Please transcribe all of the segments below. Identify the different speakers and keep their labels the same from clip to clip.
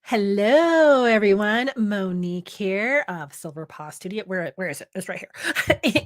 Speaker 1: Hello, everyone. Monique here of Silver Paw Studio. Where is it? It's right here.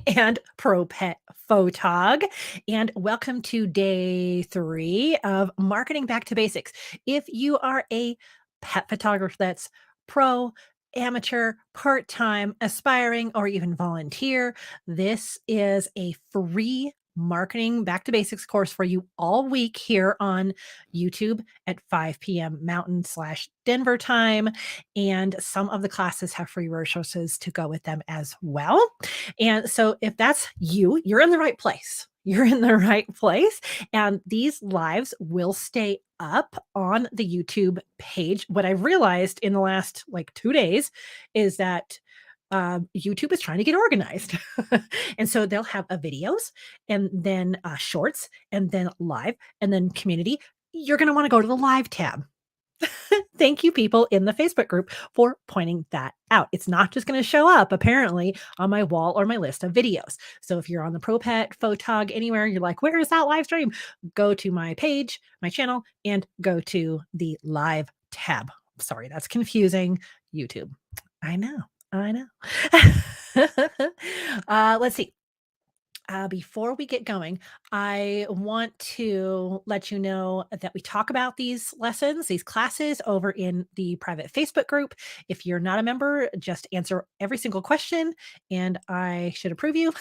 Speaker 1: And Pro Pet Photog. And welcome to day 3 of Marketing Back to Basics. If you are a pet photographer that's pro, amateur, part-time, aspiring, or even volunteer, this is a free marketing back to basics course for you all week here on YouTube at 5 p.m. Mountain slash Denver time. And some of the classes have free resources to go with them as well. And so if that's you, you're in the right place. You're in the right place. And these lives will stay up on the YouTube page. What I've realized in the last like 2 days is that YouTube is trying to get organized. And so they'll have videos and then shorts and then live and then community. You're going to want to go to the live tab. Thank you, people in the Facebook group, for pointing that out. It's not just going to show up, apparently, on my wall or my list of videos. So if you're on the Pro Pet Photog anywhere, you're like, where is that live stream? Go to my page, my channel, and go to the live tab. Sorry, that's confusing. YouTube. I know. I know. Let's see. Before we get going, I want to let you know that we talk about these lessons, these classes over in the private Facebook group. If you're not a member, just answer every single question and I should approve you.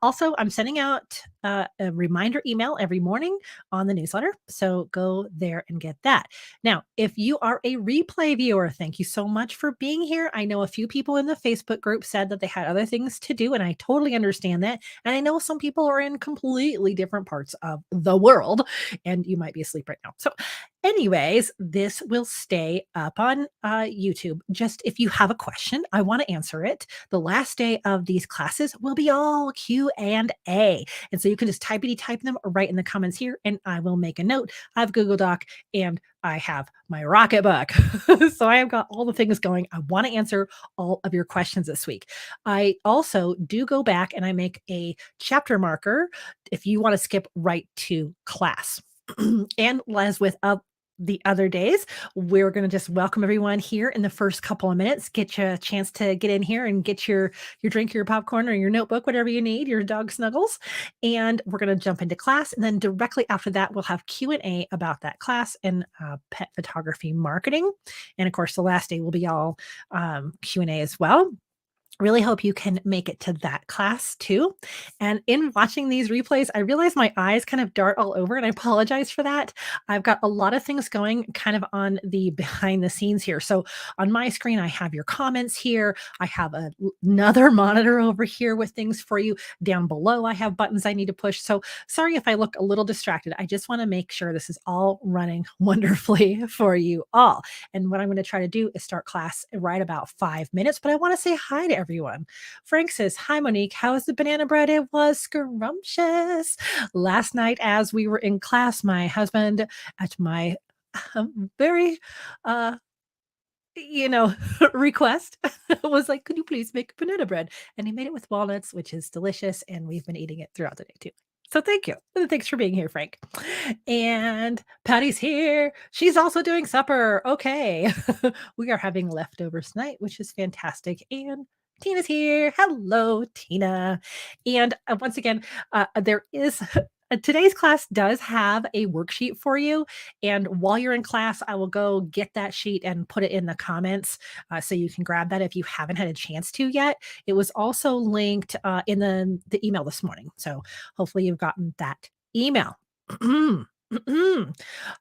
Speaker 1: Also, I'm sending out a reminder email every morning on the newsletter. So go there and get that. Now, if you are a replay viewer, thank you so much for being here. I know a few people in the Facebook group said that they had other things to do, and I totally understand that. And I know some people are in completely different parts of the world, and you might be asleep right now. So, anyways, this will stay up on YouTube. Just if you have a question, I want to answer it. The last day of these classes will be all Q&A. And so you can just type them right in the comments here, and I will make a note. I have Google Doc and I have my Rocketbook. So I have got all the things going. I want to answer all of your questions this week. I also do go back and I make a chapter marker if you want to skip right to class. And as with the other days, we're going to just welcome everyone here in the first couple of minutes, get you a chance to get in here and get your drink, your popcorn, or your notebook, whatever you need, your dog snuggles. And we're going to jump into class. And then directly after that, we'll have Q&A about that class and pet photography marketing. And of course, the last day will be all Q&A as well. Really hope you can make it to that class too. And in watching these replays, I realize my eyes kind of dart all over, and I apologize for that. I've got a lot of things going kind of on the behind the scenes here. So on my screen, I have your comments here. I have another monitor over here with things for you. Down below, I have buttons I need to push. So sorry if I look a little distracted. I just want to make sure this is all running wonderfully for you all. And what I'm going to try to do is start class right about 5 minutes, but I want to say hi to everyone. Frank says, hi, Monique. How's the banana bread? It was scrumptious. Last night, as we were in class, my husband, at my very, uh, request was like, could you please make banana bread? And he made it with walnuts, which is delicious. And we've been eating it throughout the day too. So thank you. Thanks for being here, Frank. And Patty's here. She's also doing supper. Okay. We are having leftovers tonight, which is fantastic. And Tina's here. Hello, Tina. And once again, there is today's class does have a worksheet for you. And while you're in class, I will go get that sheet and put it in the comments so you can grab that if you haven't had a chance to yet. It was also linked in the email this morning. So hopefully you've gotten that email.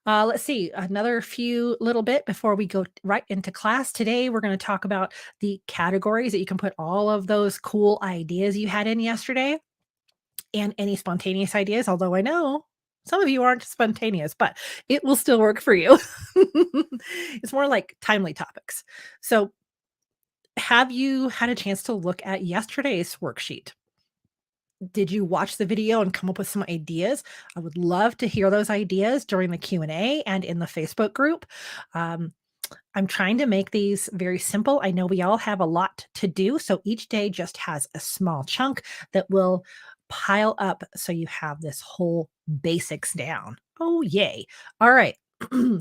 Speaker 1: Let's see, another few little bit before we go right into class. Today, we're going to talk about the categories that you can put all of those cool ideas you had in yesterday and any spontaneous ideas, although I know some of you aren't spontaneous, but it will still work for you. It's more like timely topics. So have you had a chance to look at yesterday's worksheet? Did you watch the video and come up with some ideas? I would love to hear those ideas during the Q&A and in the Facebook group. I'm trying to make these very simple. I know we all have a lot to do, so each day just has a small chunk that will pile up so you have this whole basics down. Oh, yay. All right.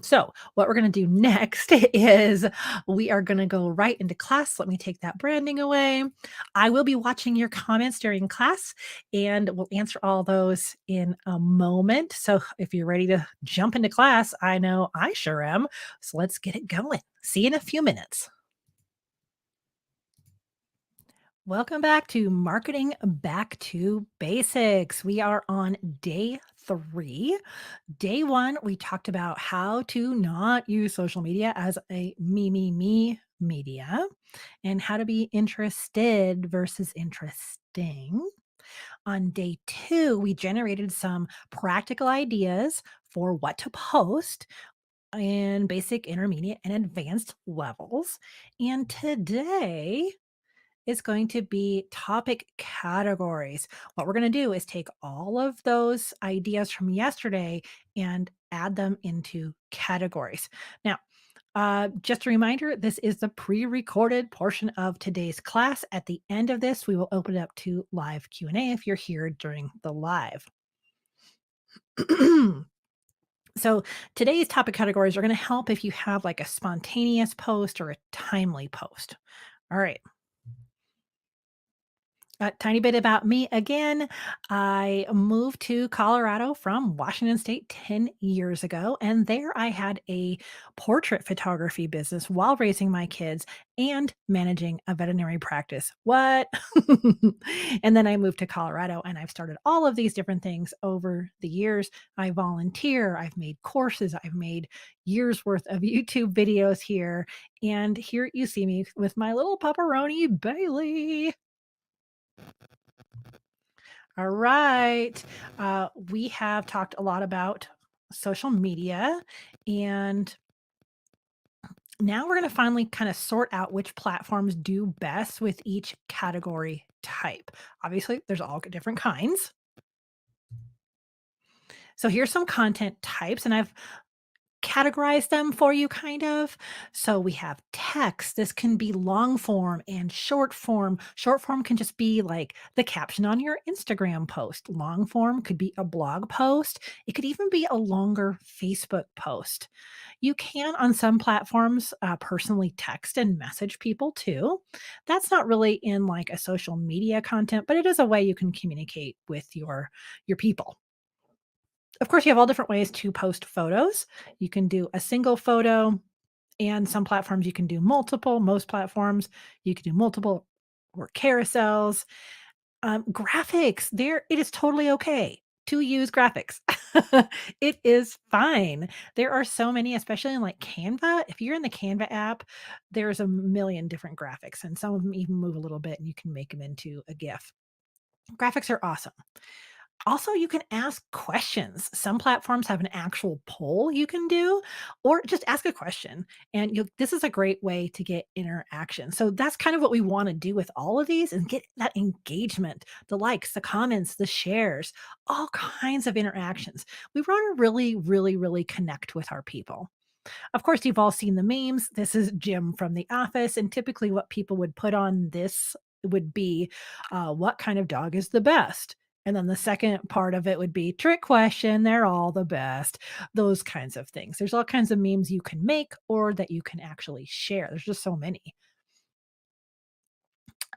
Speaker 1: So, what we're going to do next is we are going to go right into class. Let me take that branding away. I will be watching your comments during class and we'll answer all those in a moment. So, if you're ready to jump into class, I know I sure am. So, let's get it going. See you in a few minutes. Welcome back to Marketing Back to Basics. We are on day 3. Day 1, we talked about how to not use social media as a me media and how to be interested versus interesting. On day 2, we generated some practical ideas for what to post in basic, intermediate, and advanced levels. And today, is going to be topic categories. What we're going to do is take all of those ideas from yesterday and add them into categories. Now, just a reminder, this is the pre-recorded portion of today's class. At the end of this, we will open it up to live Q&A if you're here during the live. So today's topic categories are going to help if you have like a spontaneous post or a timely post. All right. A tiny bit about me again. I moved to Colorado from Washington State 10 years ago, and there I had a portrait photography business while raising my kids and managing a veterinary practice. What? And then I moved to Colorado and I've started all of these different things over the years. I volunteer, I've made courses, I've made years worth of YouTube videos here. And here you see me with my little pepperoni Bailey. All right. We have talked a lot about social media, and now we're going to finally kind of sort out which platforms do best with each category type. Obviously, there's all different kinds. So here's some content types, and I've categorize them for you kind of. So we have text. This can be long form and short form. Short form can just be like the caption on your Instagram post. Long form could be a blog post. It could even be a longer Facebook post. You can, on some platforms, personally text and message people too. That's not really in like a social media content, but it is a way you can communicate with your people. Of course, you have all different ways to post photos. You can do a single photo, and some platforms you can do multiple. Most platforms you can do multiple or carousels. Graphics, there it is totally okay to use graphics. It is fine. There are so many, especially in like Canva. If you're in the Canva app, there's a million different graphics, and some of them even move a little bit, and you can make them into a GIF. Graphics are awesome. Also, you can ask questions. Some platforms have an actual poll you can do, or just ask a question. And this is a great way to get interaction. So that's kind of what we want to do with all of these and get that engagement, the likes, the comments, the shares, all kinds of interactions. We want to really, really, really connect with our people. Of course, you've all seen the memes. This is Jim from The Office. And typically, what people would put on this would be, what kind of dog is the best? And then the second part of it would be trick question. They're all the best. Those kinds of things. There's all kinds of memes you can make or that you can actually share. There's just so many.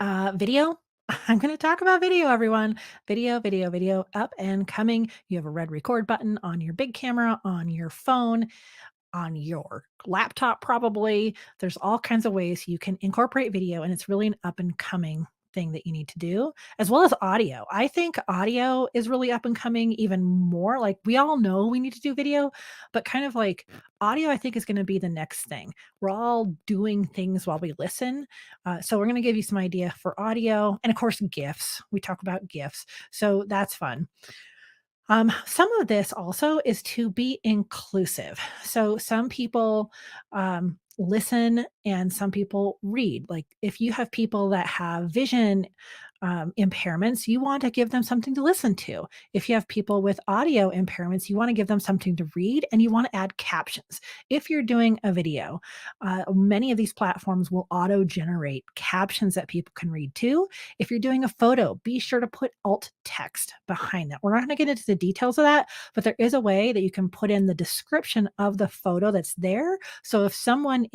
Speaker 1: Video. I'm going to talk about video, everyone. Video, video, video, up and coming. You have a red record button on your big camera, on your phone, on your laptop, probably. There's all kinds of ways you can incorporate video, and it's really an up and coming thing that you need to do, as well as audio. I think audio is really up and coming even more. Like we all know we need to do video, but kind of like audio, I think is going to be the next thing. We're all doing things while we listen. So we're going to give you some idea for audio and of course, GIFs. We talk about GIFs. So that's fun. Some of this also is to be inclusive. So some people listen and some people read. Like if you have people that have vision impairments, you want to give them something to listen to. If you have people with audio impairments, you want to give them something to read and you want to add captions. If you're doing a video, many of these platforms will auto generate captions that people can read too. If you're doing a photo, be sure to put alt text behind that. We're not going to get into the details of that, but there is a way that you can put in the description of the photo that's there. So if someone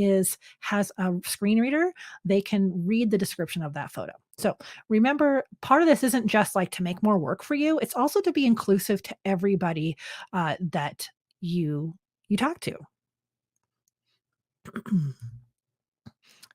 Speaker 1: has a screen reader, they can read the description of that photo. So remember, part of this isn't just like to make more work for you, it's also to be inclusive to everybody that you talk to.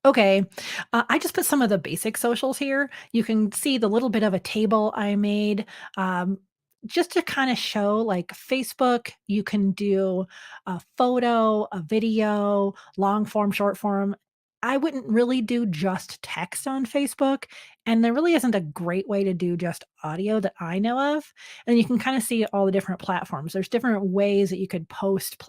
Speaker 1: Okay. I just put some of the basic socials here. You can see the little bit of a table I made, um, just to kind of show like Facebook, you can do a photo, a video, long form, short form. I wouldn't really do just text on Facebook. And there really isn't a great way to do just audio that I know of. And you can kind of see all the different platforms. There's different ways that you could post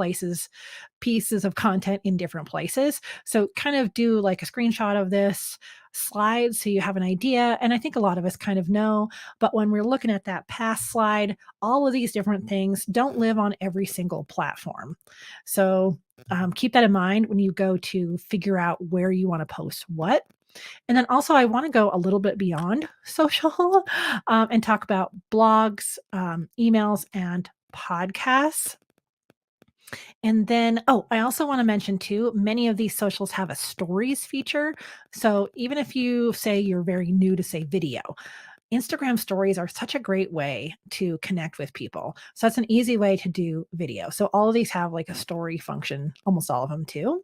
Speaker 1: pieces of content in different places. So kind of do like a screenshot of this slide so you have an idea. And I think a lot of us kind of know, but when we're looking at that past slide, all of these different things don't live on every single platform. So keep that in mind when you go to figure out where you want to post what. And then also, I want to go a little bit beyond social and talk about blogs, emails, and podcasts. And then, oh, I also want to mention too, many of these socials have a stories feature. So even if you say you're very new to, say, video, Instagram stories are such a great way to connect with people. So that's an easy way to do video. So all of these have like a story function, almost all of them too.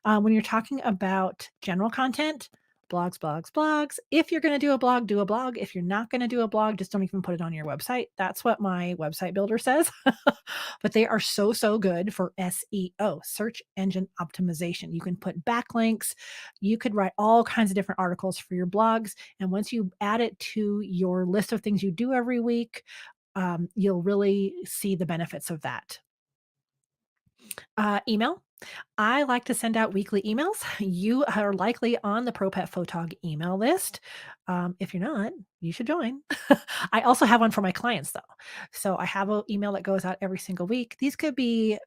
Speaker 1: When you're talking about general content, blogs, blogs, blogs. If you're going to do a blog, do a blog. If you're not going to do a blog, just don't even put it on your website. That's what my website builder says. But they are so, so good for SEO, search engine optimization. You can put backlinks. You could write all kinds of different articles for your blogs. And once you add it to your list of things you do every week, you'll really see the benefits of that. Email. I like to send out weekly emails. You are likely on the Pro Pet Photog email list. If you're not, you should join. I also have one for my clients though. So I have an email that goes out every single week. These could be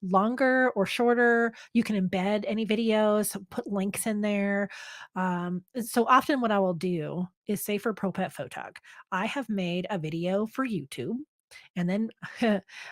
Speaker 1: longer or shorter. You can embed any videos, put links in there. So often what I will do is say for Pro Pet Photog, I have made a video for YouTube and then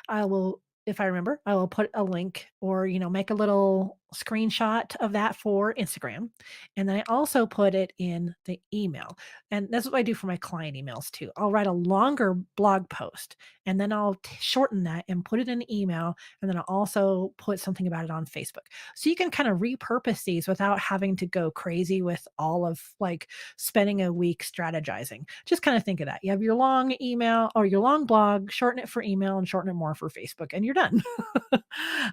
Speaker 1: I will, if I remember, I will put a link or, make a little screenshot of that for Instagram. And then I also put it in the email. And that's what I do for my client emails too. I'll write a longer blog post and then I'll shorten that and put it in an email. And then I'll also put something about it on Facebook. So you can kind of repurpose these without having to go crazy with all of like spending a week strategizing. Just kind of think of that. You have your long email or your long blog, shorten it for email and shorten it more for Facebook, and you're done.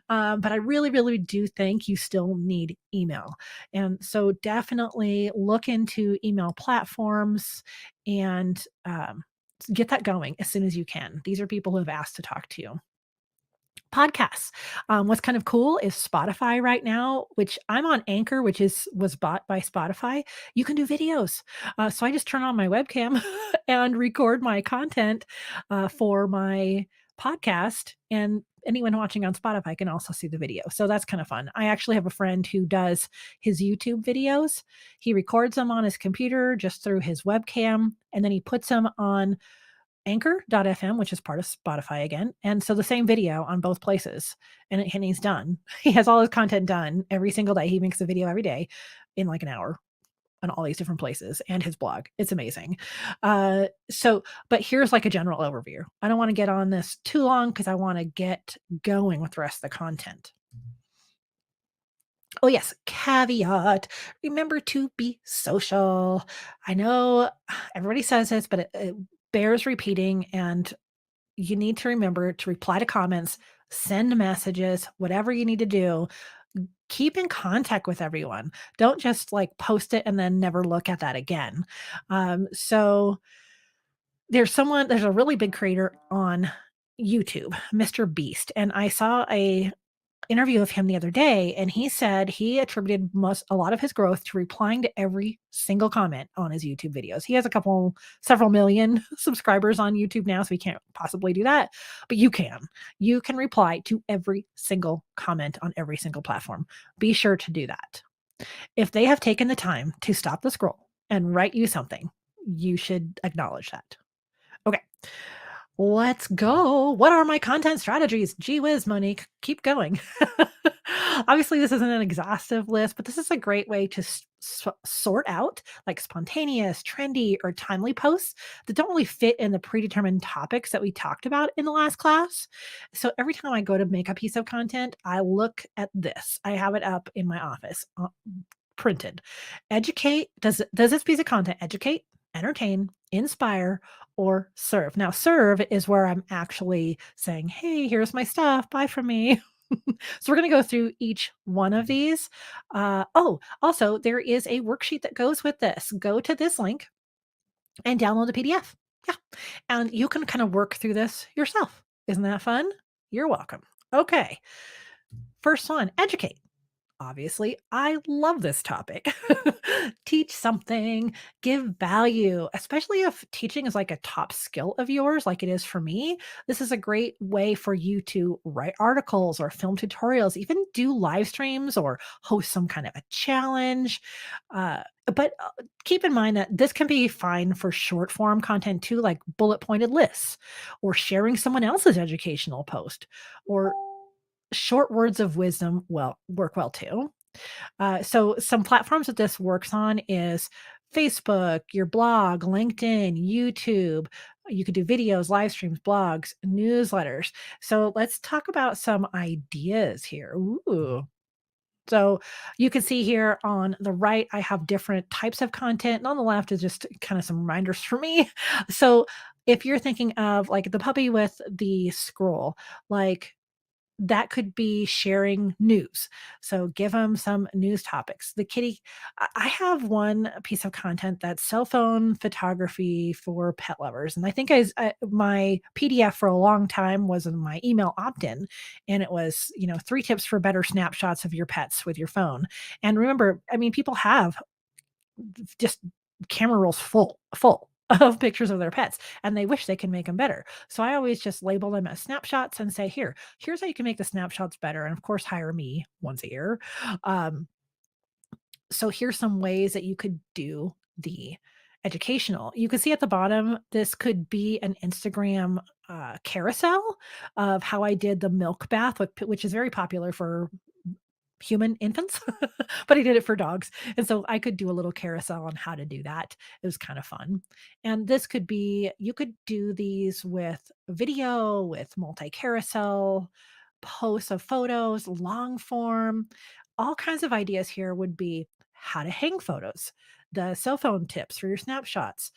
Speaker 1: But I really, really do think you still need email. And so definitely look into email platforms and get that going as soon as you can. These are people who have asked to talk to you. Podcasts. What's kind of cool is Spotify right now, which I'm on Anchor, which was bought by Spotify. You can do videos. So I just turn on my webcam and record my content for my podcast, and anyone watching on Spotify can also see the video. So that's kind of fun. I actually have a friend who does his YouTube videos. He records them on his computer just through his webcam, and then he puts them on Anchor.fm, which is part of Spotify again. And so the same video on both places. And he's done. He has all his content done every single day. He makes a video every day in like an hour on all these different places and his blog. It's amazing. But here's like a general overview. I don't want to get on this too long because I want to get going with the rest of the content. Oh, yes, caveat. Remember to be social. I know everybody says this, but it bears repeating. And you need to remember to reply to comments, send messages, whatever you need to do. Keep in contact with everyone. Don't just like post it and then never look at that again. So there's a really big creator on YouTube, Mr. Beast, and I saw interview of him the other day, and he said he attributed a lot of his growth to replying to every single comment on his YouTube videos. He has several million subscribers on YouTube now, so he can't possibly do that, but you can. You can reply to every single comment on every single platform. Be sure to do that. If they have taken the time to stop the scroll and write you something, you should acknowledge that. Okay. Let's go. What are my content strategies? Gee whiz, Monique, keep going. Obviously, this isn't an exhaustive list, but this is a great way to sort out like spontaneous, trendy, or timely posts that don't really fit in the predetermined topics that we talked about in the last class. So every time I go to make a piece of content, I look at this. I have it up in my office, printed. Educate. Does this piece of content educate, entertain, inspire, or serve? Now, serve is where I'm actually saying, hey, here's my stuff. Buy from me. So we're going to go through each one of these. Also, there is a worksheet that goes with this. Go to this link and download the PDF. Yeah. And you can kind of work through this yourself. Isn't that fun? You're welcome. Okay. First one, educate. Obviously, I love this topic. Teach something, give value, especially if teaching is like a top skill of yours, like it is for me. This is a great way for you to write articles or film tutorials, even do live streams or host some kind of a challenge. But keep in mind that this can be fine for short form content too, like bullet pointed lists or sharing someone else's educational post or short words of wisdom work well too. So some platforms that this works on is Facebook, your blog, LinkedIn, YouTube. You could do videos, live streams, blogs, newsletters. So let's talk about some ideas here. Ooh. So you can see here on the right, I have different types of content, and on the left is just kind of some reminders for me. So if you're thinking of like the puppy with the scroll, like that could be sharing news. So give them some news topics. The kitty, I have one piece of content that's cell phone photography for pet lovers. And I think my PDF for a long time was in my email opt-in. And it was, 3 tips for better snapshots of your pets with your phone. And remember, I mean, people have just camera rolls full of pictures of their pets, and they wish they could make them better. So I always just label them as snapshots and say, here's how you can make the snapshots better. And of course, hire me once a year. Um, so here's some ways that you could do the educational. You can see at the bottom, this could be an Instagram carousel of how I did the milk bath, which is very popular for human infants, but I did it for dogs. And so I could do a little carousel on how to do that. It was kind of fun. And this could be, you could do these with video, with multi carousel, posts of photos, long form. All kinds of ideas here would be how to hang photos, the cell phone tips for your snapshots,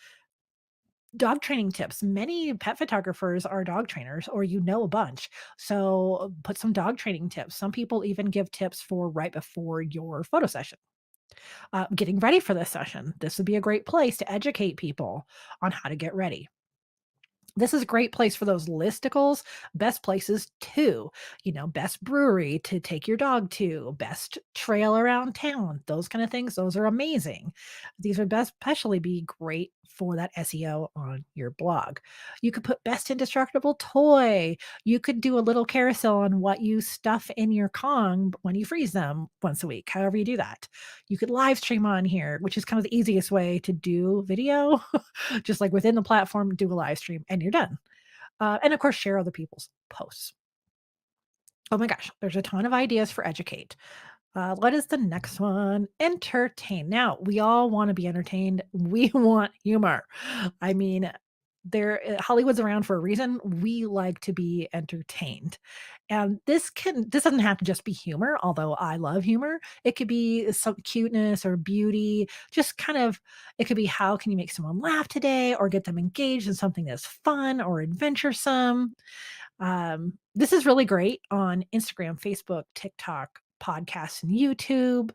Speaker 1: dog training tips. Many pet photographers are dog trainers, or a bunch. So put some dog training tips. Some people even give tips for right before your photo session. Getting ready for this session. This would be a great place to educate people on how to get ready. This is a great place for those listicles, best places too. Best brewery to take your dog to, best trail around town, those kind of things. Those are amazing. These would best especially be great for that SEO on your blog. You could put best indestructible toy. You could do a little carousel on what you stuff in your Kong when you freeze them once a week, however you do that. You could live stream on here, which is kind of the easiest way to do video. Just like within the platform, do a live stream and you're done. And of course, share other people's posts. Oh my gosh, there's a ton of ideas for educate. What is the next one? Entertain. Now, we all want to be entertained. We want humor. I mean, Hollywood's around for a reason. We like to be entertained. And this doesn't have to just be humor, although I love humor. It could be some cuteness or beauty, just kind of it could be how can you make someone laugh today or get them engaged in something that's fun or adventuresome. This is really great on Instagram, Facebook, TikTok, podcasts, and YouTube.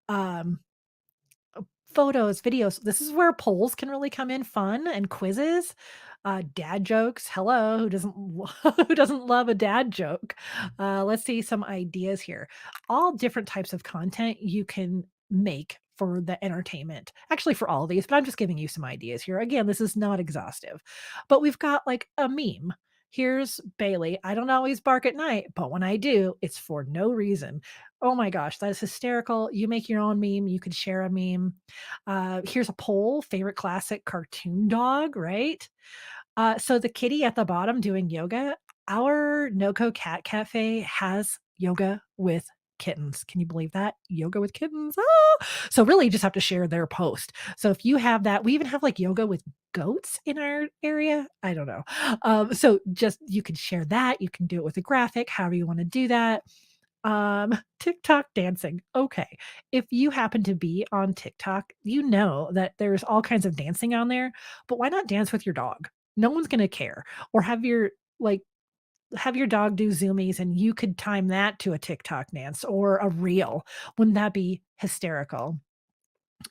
Speaker 1: Um, Photos, videos. This is where polls can really come in, fun and quizzes. Dad jokes. Hello, who doesn't who doesn't love a dad joke? Let's see some ideas here. All different types of content you can make for the entertainment. Actually, for all of these, but I'm just giving you some ideas here. Again, this is not exhaustive, but we've got like a meme. Here's Bailey. I don't always bark at night, but when I do, it's for no reason. Oh my gosh, that is hysterical. You make your own meme. You could share a meme. Here's a poll, favorite classic cartoon dog, right? So the kitty at the bottom doing yoga, our NoCo Cat Cafe has yoga with kittens. Can you believe that? Yoga with kittens. Ah! So really you just have to share their post. So if you have that, we even have like yoga with goats in our area. I don't know. So just you can share that. You can do it with a graphic, however you want to do that. TikTok dancing. Okay. If you happen to be on TikTok, you know that there's all kinds of dancing on there, but why not dance with your dog? No one's going to care. Or like have your dog do zoomies and you could time that to a TikTok dance or a reel. Wouldn't that be hysterical?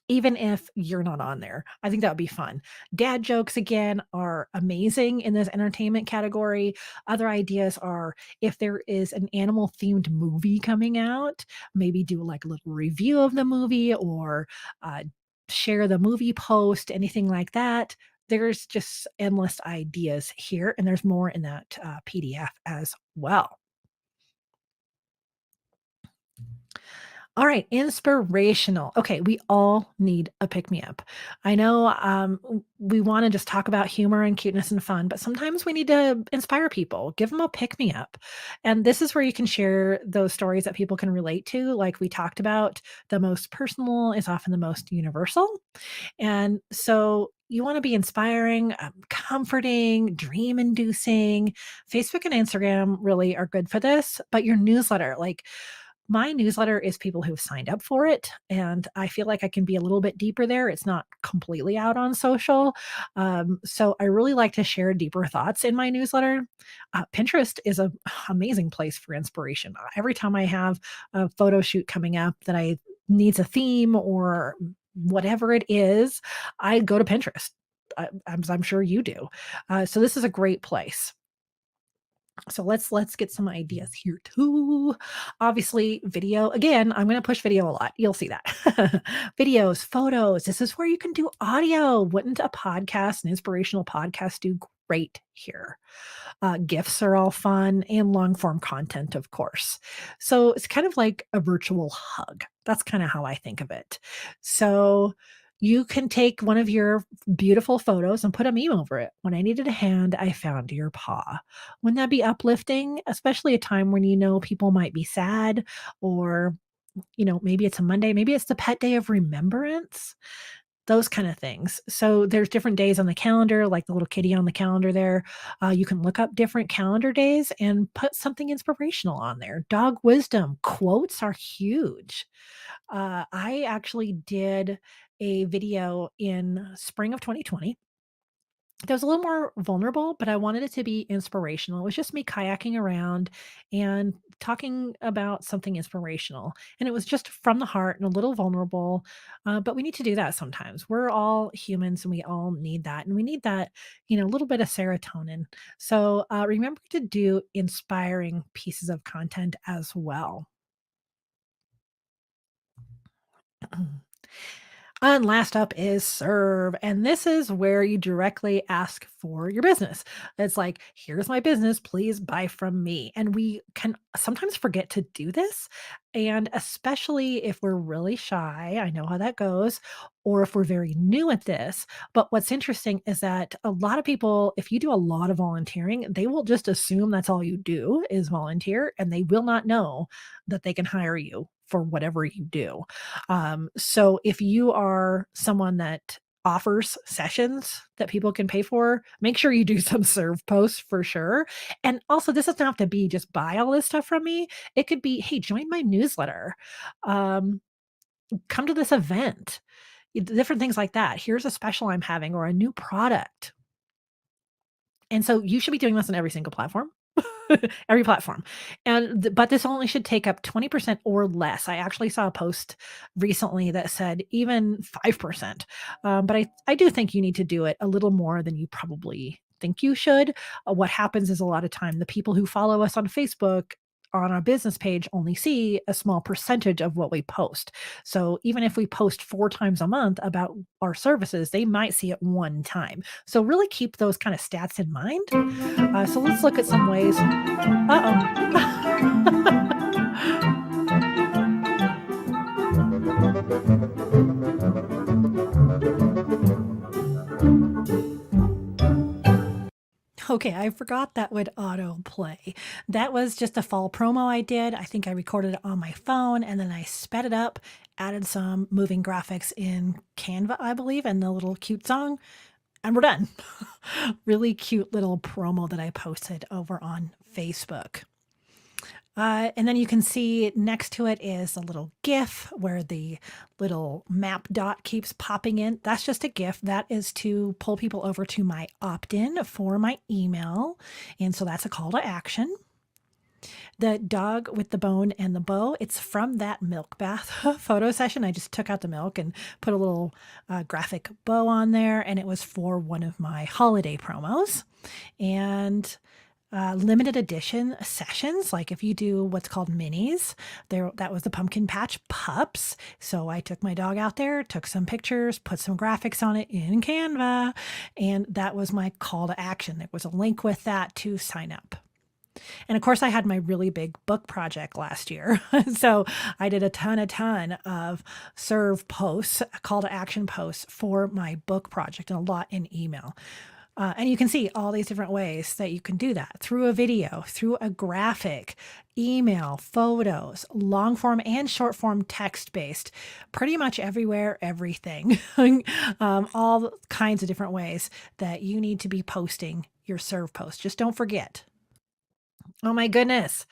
Speaker 1: Even if you're not on there. I think that would be fun. Dad jokes, again, are amazing in this entertainment category. Other ideas are if there is an animal themed movie coming out, maybe do like a little review of the movie or uh, share the movie post, anything like that. There's just endless ideas here, and there's more in that PDF as well. All right, inspirational. Okay, we all need a pick me up. I know we want to just talk about humor and cuteness and fun, but sometimes we need to inspire people, give them a pick me up. And this is where you can share those stories that people can relate to. Like we talked about, the most personal is often the most universal. And so you want to be inspiring, comforting, dream inducing. Facebook and Instagram really are good for this, but your newsletter, like my newsletter is people who've signed up for it, and I feel like I can be a little bit deeper there. It's not completely out on social. So I really like to share deeper thoughts in my newsletter. Pinterest is an amazing place for inspiration. Every time I have a photo shoot coming up that I needs a theme or whatever it is, I go to Pinterest. I'm sure you do. So this is a great place. So let's get some ideas here too. Obviously, video. Again, I'm going to push video a lot. You'll see that. Videos, photos. This is where you can do audio. Wouldn't a podcast, an inspirational podcast, do great here? GIFs are all fun and long form content, of course. So it's kind of like a virtual hug. That's kind of how I think of it. So you can take one of your beautiful photos and put a meme over it. When I needed a hand, I found your paw. Wouldn't that be uplifting? Especially a time when you know people might be sad or maybe it's a Monday, maybe it's the pet day of remembrance, those kind of things. So there's different days on the calendar, like the little kitty on the calendar there. You can look up different calendar days and put something inspirational on there. Dog wisdom quotes are huge. I actually did a video in spring of 2020 that was a little more vulnerable, but I wanted it to be inspirational. It was just me kayaking around and talking about something inspirational. And it was just from the heart and a little vulnerable. But we need to do that sometimes. We're all humans and we all need that. And we need that, a little bit of serotonin. So remember to do inspiring pieces of content as well. And last up is serve. And this is where you directly ask for your business. It's like, here's my business, please buy from me. And we can sometimes forget to do this. And especially if we're really shy, I know how that goes, or if we're very new at this. But what's interesting is that a lot of people, if you do a lot of volunteering, they will just assume that's all you do is volunteer, and they will not know that they can hire you for whatever you do. So if you are someone that offers sessions that people can pay for, make sure you do some serve posts for sure. And also, this doesn't have to be just buy all this stuff from me. It could be, hey, join my newsletter. Um, Come to this event. Different things like that. Here's a special I'm having or a new product. And so you should be doing this on every single platform. Every platform. But this only should take up 20% or less. I actually saw a post recently that said even 5%. But I do think you need to do it a little more than you probably think you should. What happens is a lot of time the people who follow us on Facebook on our business page only see a small percentage of what we post. So even if we post 4 times a month about our services, they might see it 1 time. So really keep those kind of stats in mind. So let's look at some ways. Uh-oh. Okay, I forgot that would autoplay. That was just a fall promo I did. I think I recorded it on my phone and then I sped it up, added some moving graphics in Canva, I believe, and the little cute song, and we're done. Really cute little promo that I posted over on Facebook. And then you can see next to it is a little GIF where the little map dot keeps popping in. That's just a GIF. That is to pull people over to my opt-in for my email. And so that's a call to action. The dog with the bone and the bow, it's from that milk bath photo session. I just took out the milk and put a little graphic bow on there, and it was for one of my holiday promos. And limited edition sessions, like if you do what's called minis, there that was the pumpkin patch pups. So I took my dog out there, took some pictures, put some graphics on it in Canva, and that was my call to action. There was a link with that to sign up. And of course, I had my really big book project last year. So I did a ton of serve posts, call to action posts for my book project, and a lot in email. And you can see all these different ways that you can do that through a video, through a graphic, email, photos, long form and short form text based, pretty much everywhere, everything, all kinds of different ways that you need to be posting your serve post. Just don't forget. Oh my goodness.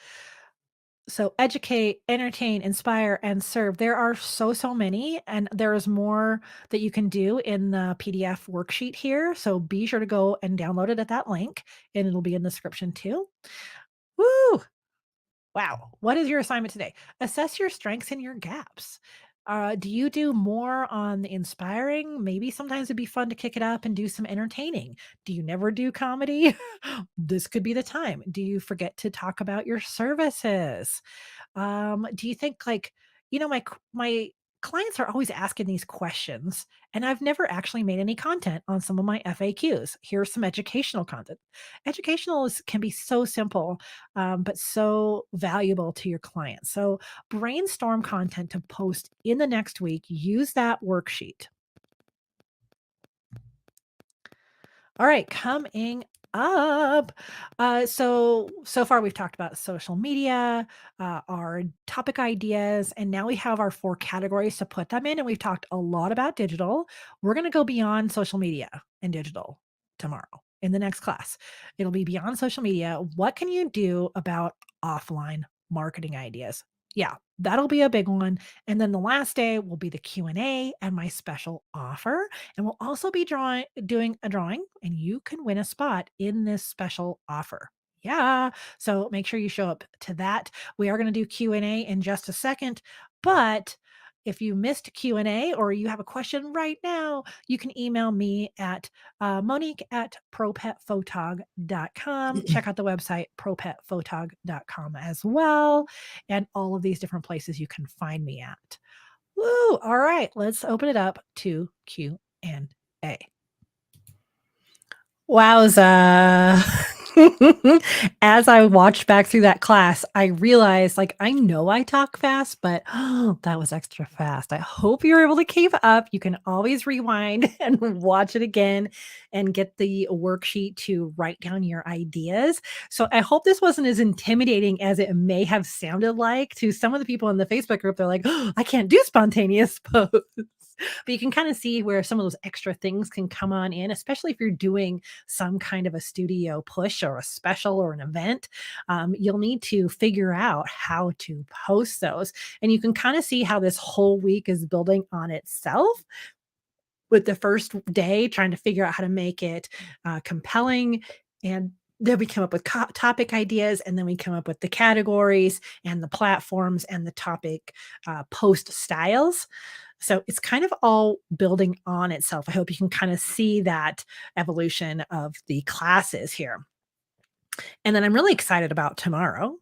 Speaker 1: So educate, entertain, inspire, and serve. There are so many, and there is more that you can do in the PDF worksheet here. So be sure to go and download it at that link, and it'll be in the description too. Woo! Wow. What is your assignment today? Assess your strengths and your gaps. Do you do more on the inspiring? Maybe sometimes it'd be fun to kick it up and do some entertaining. Do you never do comedy? This could be the time. Do you forget to talk about your services? Do you think like, my clients are always asking these questions, and I've never actually made any content on some of my FAQs. Here's some educational content. Can be so simple, but so valuable to your clients. So brainstorm content to post in the next week. Use that worksheet. All right, coming up. So far we've talked about social media, our topic ideas, and now we have our 4 categories to put them in. And we've talked a lot about digital. We're going to go beyond social media and digital tomorrow in the next class. It'll be beyond social media. What can you do about offline marketing ideas? Yeah, that'll be a big one. And then the last day will be the Q&A and my special offer. And we'll also be doing a drawing, and you can win a spot in this special offer. Yeah. So make sure you show up to that. We are going to do Q&A in just a second, but if you missed Q&A or you have a question right now, you can email me at Monique at propetphotog.com. Check out the website propetphotog.com as well, and all of these different places you can find me at. Woo! All right, let's open it up to Q&A. Wowza. As I watched back through that class, I realized, like, I know I talk fast, but that was extra fast. I hope you're able to keep up. You can always rewind and watch it again and get the worksheet to write down your ideas. So I hope this wasn't as intimidating as it may have sounded like to some of the people in the Facebook group. They're like, I can't do spontaneous posts. But you can kind of see where some of those extra things can come on in, especially if you're doing some kind of a studio push or a special or an event. You'll need to figure out how to post those. And you can kind of see how this whole week is building on itself, with the first day trying to figure out how to make it compelling and then we come up with topic ideas, and then we come up with the categories and the platforms and the topic post styles. So it's kind of all building on itself. I hope you can kind of see that evolution of the classes here. And then I'm really excited about tomorrow.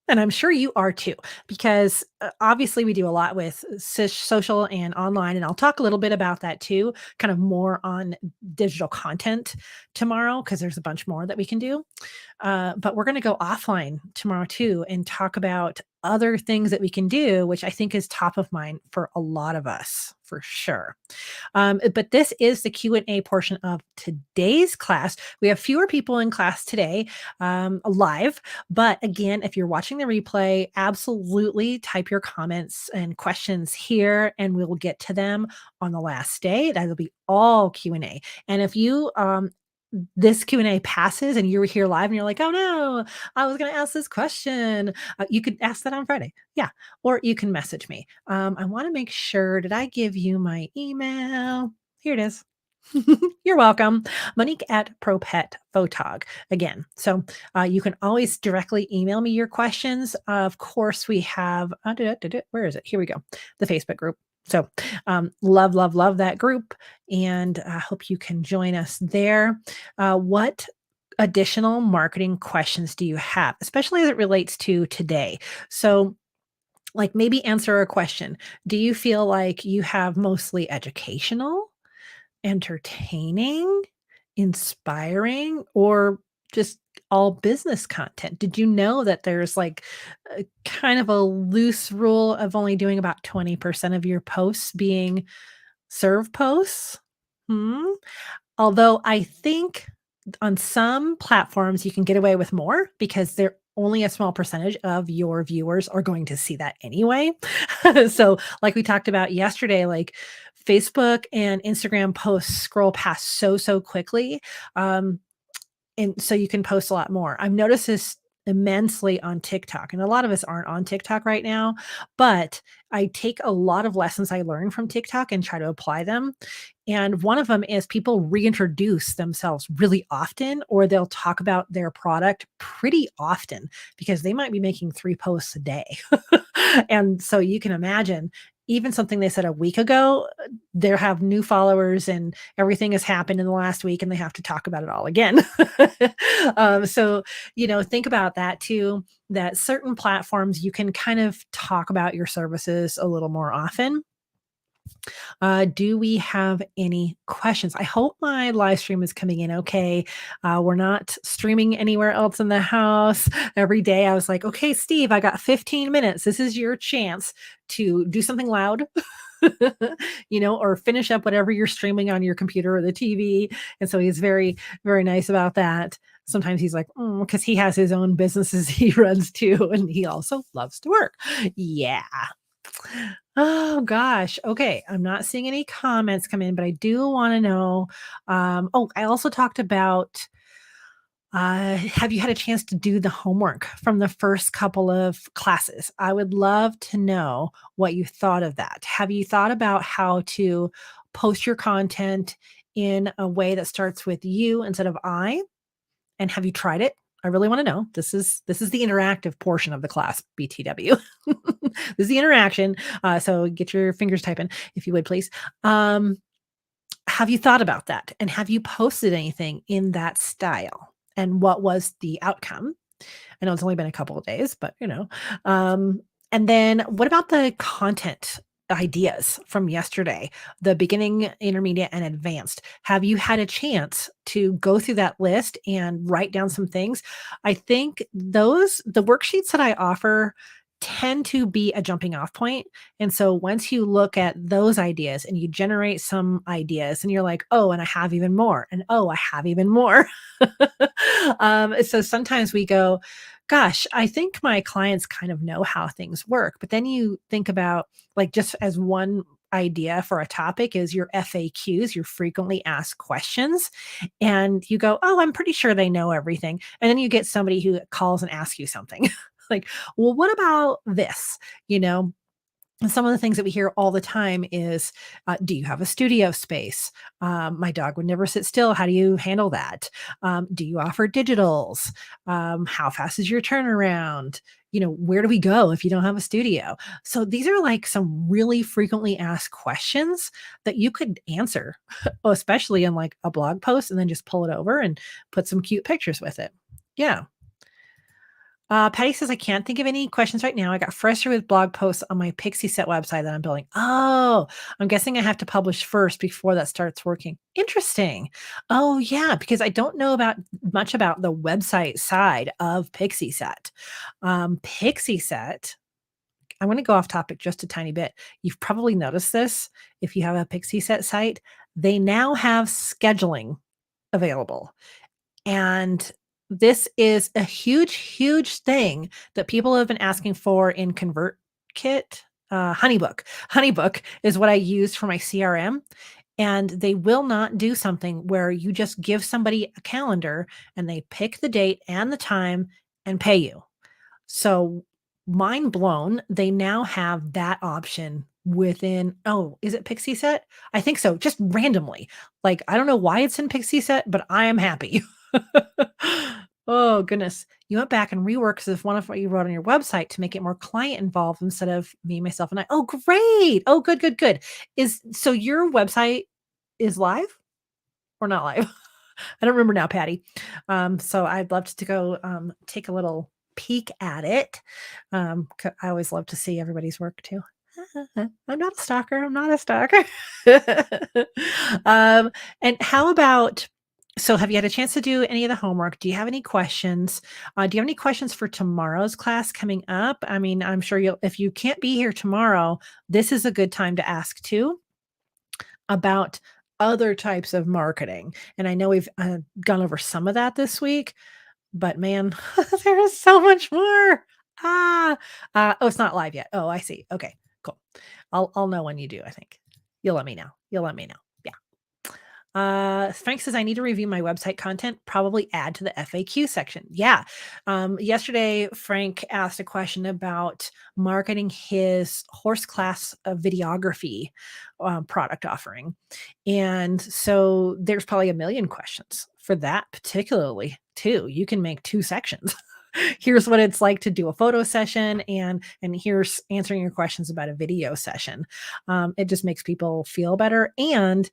Speaker 1: And I'm sure you are too, because obviously we do a lot with social and online. And I'll talk a little bit about that too, kind of more on digital content tomorrow, because there's a bunch more that we can do. But we're going to go offline tomorrow too and talk about other things that we can do, which I think is top of mind for a lot of us for sure. But this is the Q&A portion of today's class. We have fewer people in class today, live. But again, if you're watching the replay, absolutely type your comments and questions here, and we will get to them on the last day. That'll be all Q&A. And if you this Q&A passes and you were here live and you're like, "Oh no, I was going to ask this question." You could ask that on Friday. Yeah. Or you can message me. I want to make sure, did I give you my email? Here it is. You're welcome. Monique at ProPet Photog again. So you can always directly email me your questions. Of course, we have, where is it? Here we go. The Facebook group. So love, love, love that group. And I hope you can join us there. What additional marketing questions do you have, especially as it relates to today? So, like, maybe answer a question. Do you feel like you have mostly educational, entertaining, inspiring, or just all business content? Did you know that there's like a kind of a loose rule of only doing about 20% of your posts being serve posts? Hmm. Although I think on some platforms you can get away with more because they're only a small percentage of your viewers are going to see that anyway. So, like we talked about yesterday, like Facebook and Instagram posts scroll past so quickly. Um, and so you can post a lot more. I've noticed this immensely on TikTok, and a lot of us aren't on TikTok right now, but I take a lot of lessons I learn from TikTok and try to apply them. And one of them is people reintroduce themselves really often, or they'll talk about their product pretty often because they might be making 3 posts a day. And so you can imagine even something they said a week ago, they have new followers and everything has happened in the last week and they have to talk about it all again. So, think about that too, that certain platforms you can kind of talk about your services a little more often. Do we have any questions? I hope my live stream is coming in okay. We're not streaming anywhere else in the house. Every day I was like, okay, Steve, I got 15 minutes. This is your chance to do something loud. Or finish up whatever you're streaming on your computer or the TV. And so he's very, very nice about that. Sometimes he's like, because he has his own businesses he runs too, and he also loves to work. Yeah. Oh gosh. Okay. I'm not seeing any comments come in, but I do want to know. I also talked about have you had a chance to do the homework from the first couple of classes? I would love to know what you thought of that. Have you thought about how to post your content in a way that starts with you instead of I? And have you tried it? I really want to know. This is the interactive portion of the class, BTW. This is the interaction. So get your fingers typing, if you would, please. Have you thought about that? And have you posted anything in that style? And what was the outcome? I know it's only been a couple of days, but and then what about the content ideas from yesterday, the beginning, intermediate, and advanced? Have you had a chance to go through that list and write down some things? I think the worksheets that I offer tend to be a jumping off point. And so once you look at those ideas and you generate some ideas and you're like, oh, and I have even more, and oh, I have even more. So sometimes we go, gosh, I think my clients kind of know how things work. But then you think about, like, just as one idea for a topic is your FAQs, your frequently asked questions. And you go, oh, I'm pretty sure they know everything. And then you get somebody who calls and asks you something like, well, what about this? You know, And some of the things that we hear all the time is, do you have a studio space? My dog would never sit still. How do you handle that? Do you offer digitals? How fast is your turnaround? Where do we go if you don't have a studio? So these are like some really frequently asked questions that you could answer, especially in like a blog post, and then just pull it over and put some cute pictures with it. Yeah. Patty says, I can't think of any questions right now. I got frustrated with blog posts on my Pixie Set website that I'm building. Oh, I'm guessing I have to publish first before that starts working. Interesting. Oh, yeah, because I don't know about much about the website side of Pixie Set. Pixie Set, I'm going to go off topic just a tiny bit. You've probably noticed this if you have a Pixie Set site. They now have scheduling available. And this is a huge, huge thing that people have been asking for in ConvertKit. Honeybook. Honeybook is what I use for my CRM. And they will not do something where you just give somebody a calendar and they pick the date and the time and pay you. So mind blown, they now have that option within, oh, is it Pixie Set? I think so, just randomly. Like, I don't know why it's in Pixie Set, but I am happy. Oh, goodness. You went back and reworked as one of what you wrote on your website to make it more client involved instead of me, myself, and I. Oh, great. Oh, good, good, good. So your website is live or not live? I don't remember now, Patty. So I'd love to go take a little peek at it. I always love to see everybody's work too. I'm not a stalker. I'm not a stalker. um, and how about? So, have you had a chance to do any of the homework? Do you have any questions? Do you have any questions for tomorrow's class coming up? I mean, I'm sure you'll. If you can't be here tomorrow, this is a good time to ask too about other types of marketing. And I know we've gone over some of that this week, but man, there is so much more. Ah, oh, it's not live yet. Oh, I see. Okay, cool. I'll know when you do. I think you'll let me know. You'll let me know. Yeah. Frank says I need to review my website content. Probably add to the FAQ section. Yeah. Yesterday, Frank asked a question about marketing his horse class videography product offering, and so there's probably a million questions for that particularly too. You can make two sections. Here's what it's like to do a photo session, and here's answering your questions about a video session. It just makes people feel better, and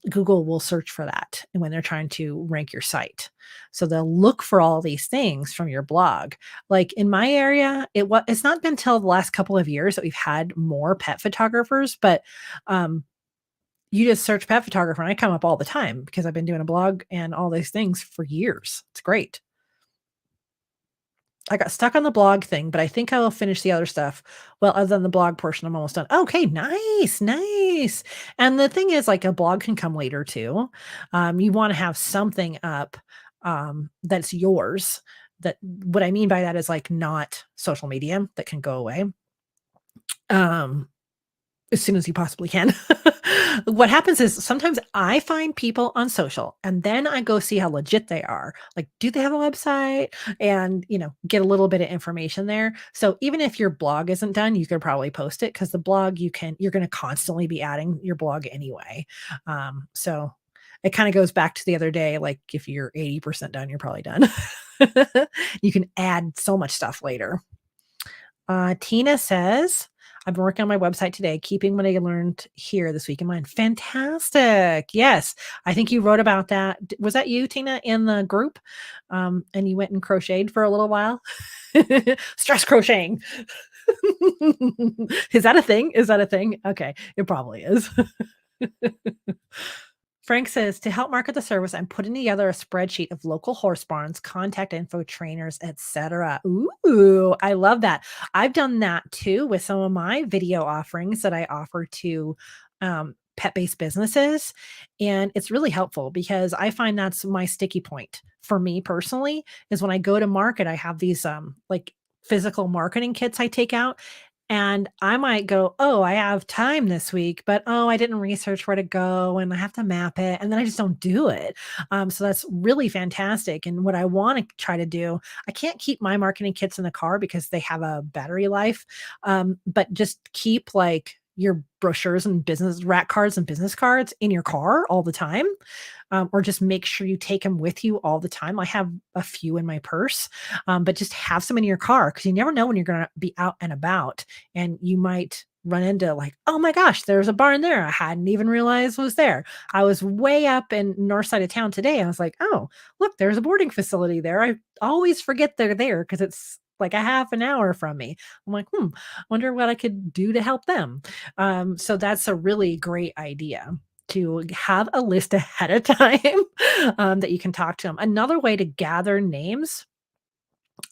Speaker 1: Google will search for that when they're trying to rank your site. So they'll look for all these things from your blog. Like in my area, it's not been till the last couple of years that we've had more pet photographers, but you just search pet photographer and I come up all the time because I've been doing a blog and all these things for years. It's great. I got stuck on the blog thing, but I think I will finish the other stuff. Well, other than the blog portion, I'm almost done. Okay, nice, nice. And the thing is, like, a blog can come later too. You want to have something up that's yours. That what I mean by that is like not social media that can go away. Um, as soon as you possibly can. What happens is sometimes I find people on social and then I go see how legit they are. Like, do they have a website? And, get a little bit of information there. So even if your blog isn't done, you could probably post it because the blog you're going to constantly be adding your blog anyway. So it kind of goes back to the other day. Like if you're 80% done, you're probably done. You can add so much stuff later. Tina says, I've been working on my website today, keeping what I learned here this week in mind. Fantastic. Yes. I think you wrote about that. Was that you, Tina, in the group? And you went and crocheted for a little while? Stress crocheting. Is that a thing? Is that a thing? Okay. It probably is. Frank says, to help market the service, I'm putting together a spreadsheet of local horse barns, contact info, trainers, etc. Ooh, I love that. I've done that too with some of my video offerings that I offer to pet-based businesses. And it's really helpful because I find that's my sticky point for me personally is when I go to market, I have these like physical marketing kits I take out And I might go, "Oh, I have time this week, but oh, I didn't research where to go and I have to map it." And then I just don't do it. So that's really fantastic. And what I want to try to do, I can't keep my marketing kits in the car because they have a battery life. But just keep like your brochures and business rat cards and business cards in your car all the time, or just make sure you take them with you all the time. I have a few in my purse, but just have some in your car because you never know when you're going to be out and about and you might run into like, oh my gosh, there's a barn there. I hadn't even realized was there. I was way up in north side of town today. I was like, oh, look, there's a boarding facility there. I always forget they're there because it's like a half an hour from me. I'm like, wonder what I could do to help them. So that's a really great idea to have a list ahead of time that you can talk to them. Another way to gather names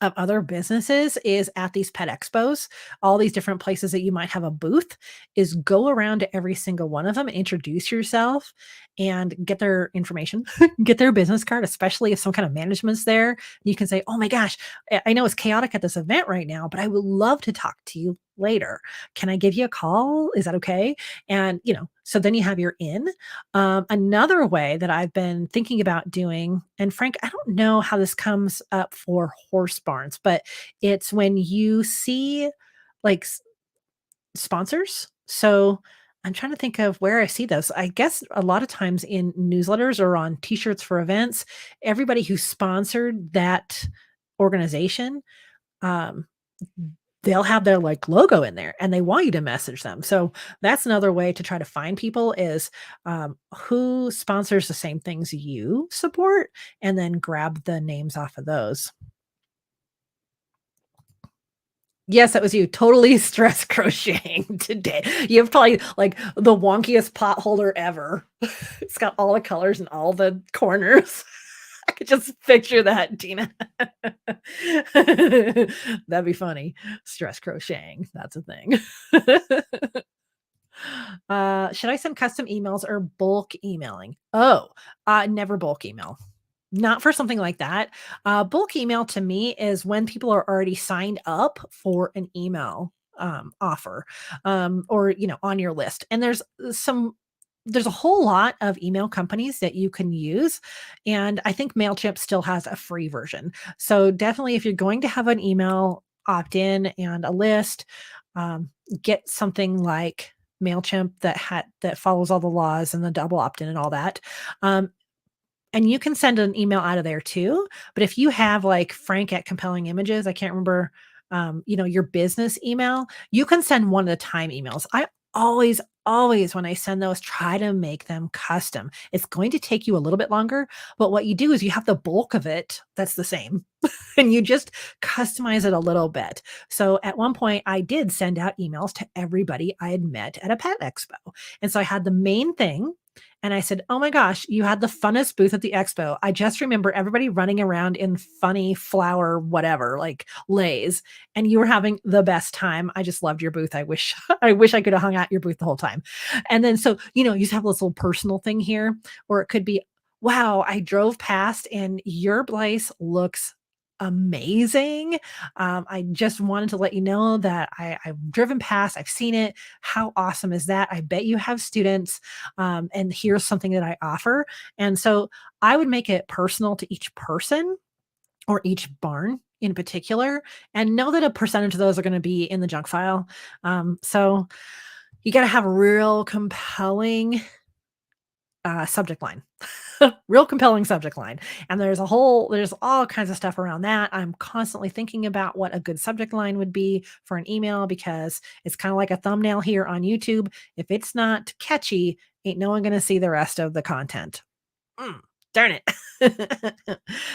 Speaker 1: of other businesses is at these pet expos, all these different places that you might have a booth, is go around to every single one of them, introduce yourself and get their information, get their business card, especially if some kind of management's there. You can say, "Oh my gosh, I know it's chaotic at this event right now, but I would love to talk to you later. Can I give you a call? Is that okay?" And, so then you have your in. Another way that I've been thinking about doing, and Frank, I don't know how this comes up for horse barns, but it's when you see like sponsors. So I'm trying to think of where I see those. I guess a lot of times in newsletters or on t-shirts for events, everybody who sponsored that organization, um, they'll have their like logo in there and they want you to message them. So that's another way to try to find people is who sponsors the same things you support and then grab the names off of those. Yes, that was you. Totally stress crocheting today. You have probably like the wonkiest pot holder ever. It's got all the colors and all the corners. I could just picture that, Tina. That'd be funny. Stress crocheting. That's a thing. Should I send custom emails or bulk emailing? Oh, never bulk email. Not for something like that. Bulk email to me is when people are already signed up for an email offer, or on your list. And there's a whole lot of email companies that you can use, and I think Mailchimp still has a free version. So definitely, if you're going to have an email opt in and a list, um, get something like Mailchimp that follows all the laws and the double opt in and all that. Um, and you can send an email out of there too, but if you have, like, Frank at Compelling Images, I can't remember, your business email, you can send one at a time emails. I always, always, when I send those, try to make them custom. It's going to take you a little bit longer, but what you do is you have the bulk of it that's the same, and you just customize it a little bit. So, at one point, I did send out emails to everybody I had met at a pet expo, and so I had the main thing, and I said, "Oh my gosh, you had the funnest booth at the expo. I just remember everybody running around in funny flower whatever, like leis, and you were having the best time. I just loved your booth. I wish I wish I could have hung out your booth the whole time." And then so, you just have this little personal thing here, or it could be, "Wow, I drove past and your place looks amazing. I just wanted to let you know that I've driven past, I've seen it. How awesome is that? I bet you have students, and here's something that I offer." And so I would make it personal to each person or each barn in particular, and know that a percentage of those are going to be in the junk file. So you got to have a real compelling subject line. Real compelling subject line. And there's all kinds of stuff around that. I'm constantly thinking about what a good subject line would be for an email because it's kind of like a thumbnail here on YouTube. If it's not catchy, ain't no one going to see the rest of the content. Mm, darn it.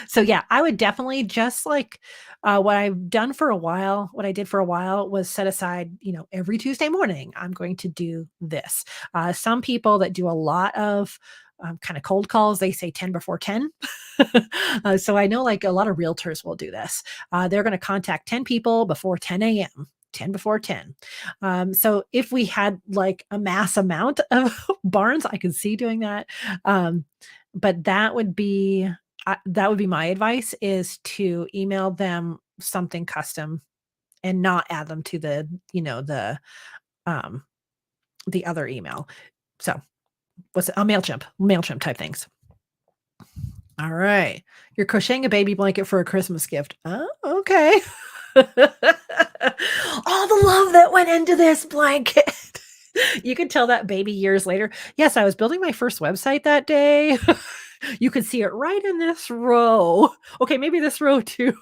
Speaker 1: So yeah, I would definitely just like what I did for a while was set aside, every Tuesday morning, I'm going to do this. Some people that do a lot of kind of cold calls, they say 10 before 10. So I know like a lot of realtors will do this. They're going to contact 10 people before 10 a.m. 10 before 10. So if we had like a mass amount of barns, I could see doing that. Um, but that would be my advice is to email them something custom and not add them to um, the other email. So what's it? MailChimp type things. All right. You're crocheting a baby blanket for a Christmas gift. Oh, okay. All the love that went into this blanket. You could tell that baby years later. Yes, I was building my first website that day. You could see it right in this row. Okay, maybe this row too.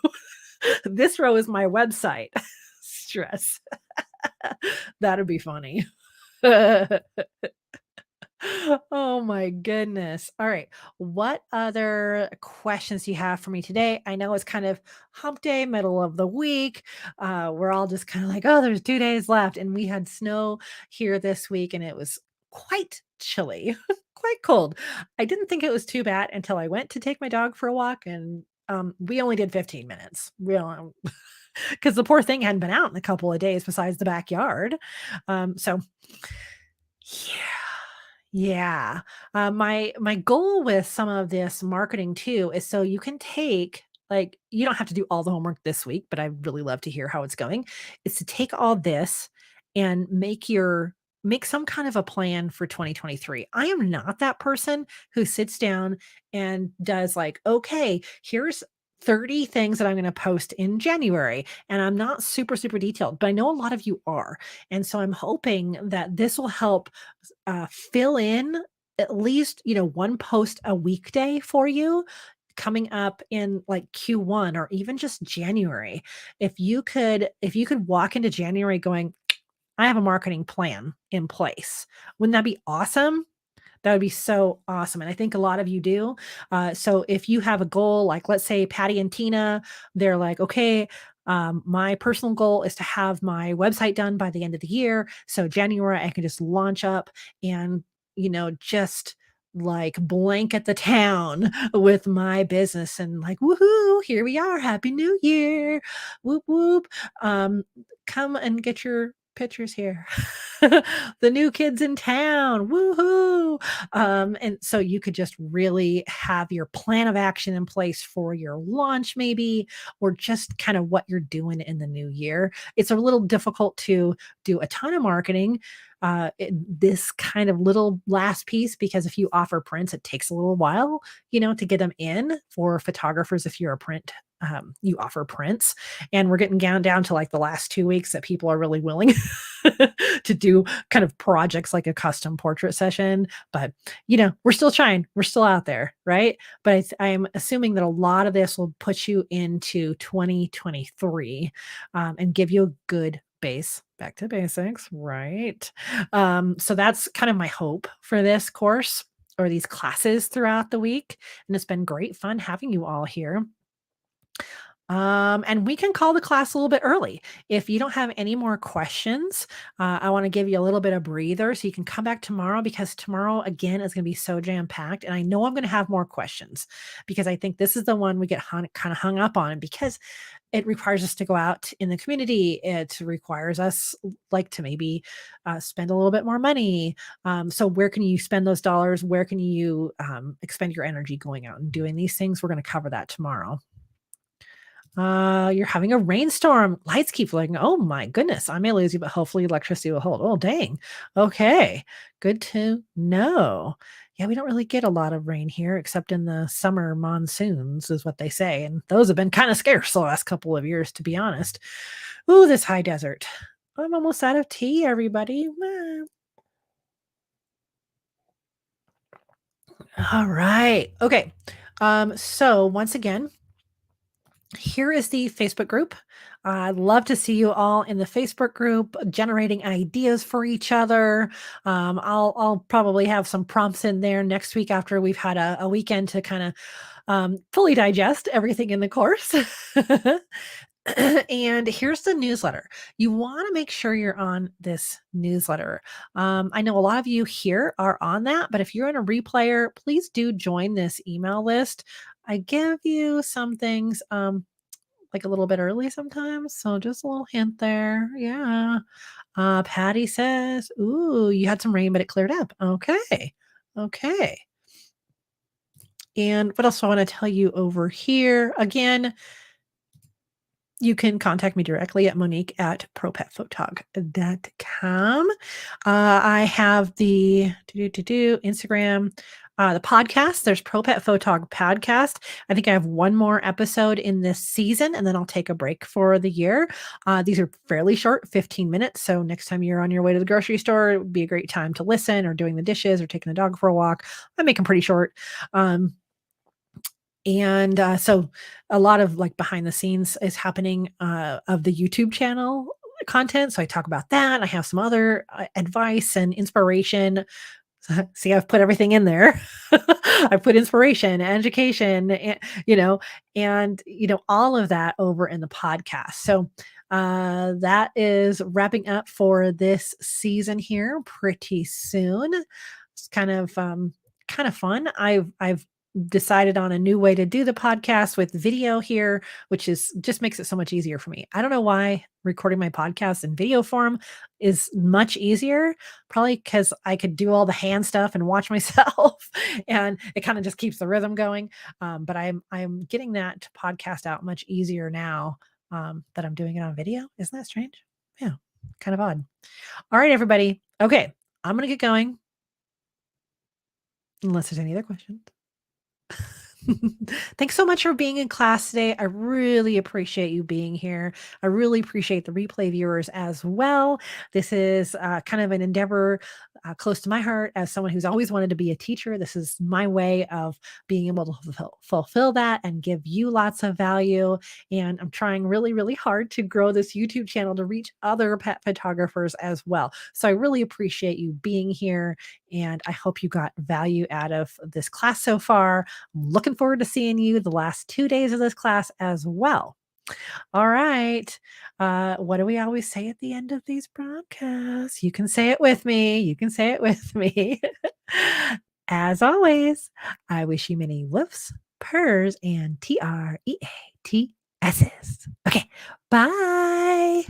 Speaker 1: This row is my website. Stress. That'd be funny. Oh my goodness. All right. What other questions do you have for me today? I know it's kind of hump day, middle of the week. We're all just kind of like, oh, there's 2 days left. And we had snow here this week and it was quite chilly, quite cold. I didn't think it was too bad until I went to take my dog for a walk and we only did 15 minutes. Because the poor thing hadn't been out in a couple of days besides the backyard. So yeah. Yeah. My goal with some of this marketing too is so you can take like you don't have to do all the homework this week, but I'd really love to hear how it's going. Is to take all this and make some kind of a plan for 2023. I am not that person who sits down and does like, okay, here's 30 things that I'm going to post in January. And I'm not super, super detailed, but I know a lot of you are. And so I'm hoping that this will help fill in at least, one post a weekday for you coming up in like Q1 or even just January. If you could walk into January going, I have a marketing plan in place. Wouldn't that be awesome? That would be so awesome, and I think a lot of you do. So if you have a goal, like let's say Patty and Tina, they're like, okay, my personal goal is to have my website done by the end of the year. So January, I can just launch up and just like blanket the town with my business and like woohoo, here we are, happy new year, whoop whoop. Come and get your pictures here. The new kids in town, woohoo. And so you could just really have your plan of action in place for your launch, maybe, or just kind of what you're doing in the new year. It's a little difficult to do a ton of marketing. This kind of little last piece, because if you offer prints, it takes a little while, to get them in for photographers. If you're a print, you offer prints, and we're getting down to like the last 2 weeks that people are really willing to do kind of projects like a custom portrait session. But, we're still trying, we're still out there, right? But I'm assuming that a lot of this will put you into 2023 and give you a good base back to basics, right? So that's kind of my hope for this course or these classes throughout the week. And it's been great fun having you all here. And we can call the class a little bit early. If you don't have any more questions, I want to give you a little bit of breather so you can come back tomorrow because tomorrow again is going to be so jam packed. And I know I'm going to have more questions because I think this is the one we get kind of hung up on because it requires us to go out in the community. It requires us like to maybe spend a little bit more money. So where can you spend those dollars? Where can you expend your energy going out and doing these things? We're going to cover that tomorrow. You're having a rainstorm. Lights keep flickering. Oh my goodness. I may lose you, but hopefully electricity will hold. Oh, dang. Okay. Good to know. Yeah, we don't really get a lot of rain here except in the summer monsoons, is what they say. And those have been kind of scarce the last couple of years, to be honest. Ooh, this high desert. I'm almost out of tea, everybody. All right. Okay. So once again, here is the Facebook group. I'd love to see you all in the Facebook group generating ideas for each other. I'll probably have some prompts in there next week after we've had a weekend to kind of fully digest everything in the course. And here's the newsletter. You want to make sure you're on this newsletter. I know a lot of you here are on that, but if you're in a replayer, please do join this email list. I give you some things like a little bit early sometimes. So just a little hint there. Yeah. Patty says, ooh, you had some rain, but it cleared up. Okay. Okay. And what else do I want to tell you over here? Again, you can contact me directly at Monique at propetphotog.com. I have the Instagram, the podcast. There's Pro Pet Photog podcast. I think I have one more episode in this season, and then I'll take a break for the year. These are fairly short, 15 minutes. So next time you're on your way to the grocery store, it would be a great time to listen, or doing the dishes, or taking the dog for a walk. I make them pretty short. So a lot of like behind the scenes is happening of the YouTube channel content. So I talk about that. I have some other advice and inspiration. See, I've put everything in there. I put inspiration, education, and all of that over in the podcast. So that is wrapping up for this season here pretty soon. It's kind of fun. I've decided on a new way to do the podcast with video here, which is just makes it so much easier for me. I don't know why recording my podcast in video form is much easier. Probably because I could do all the hand stuff and watch myself, and it kind of just keeps the rhythm going. But I'm getting that podcast out much easier now that I'm doing it on video. Isn't that strange? Yeah, kind of odd. All right, everybody. Okay, I'm gonna get going. Unless there's any other questions. Thanks so much for being in class today. I really appreciate you being here. I really appreciate the replay viewers as well. This is kind of an endeavor close to my heart as someone who's always wanted to be a teacher. This is my way of being able to fulfill that and give you lots of value. And I'm trying really, really hard to grow this YouTube channel to reach other pet photographers as well. So I really appreciate you being here. And I hope you got value out of this class so far. I'm looking forward to seeing you the last 2 days of this class as well. All right. What do we always say at the end of these broadcasts? You can say it with me. You can say it with me. As always, I wish you many woofs, purrs, and TREATSs. Okay. Bye.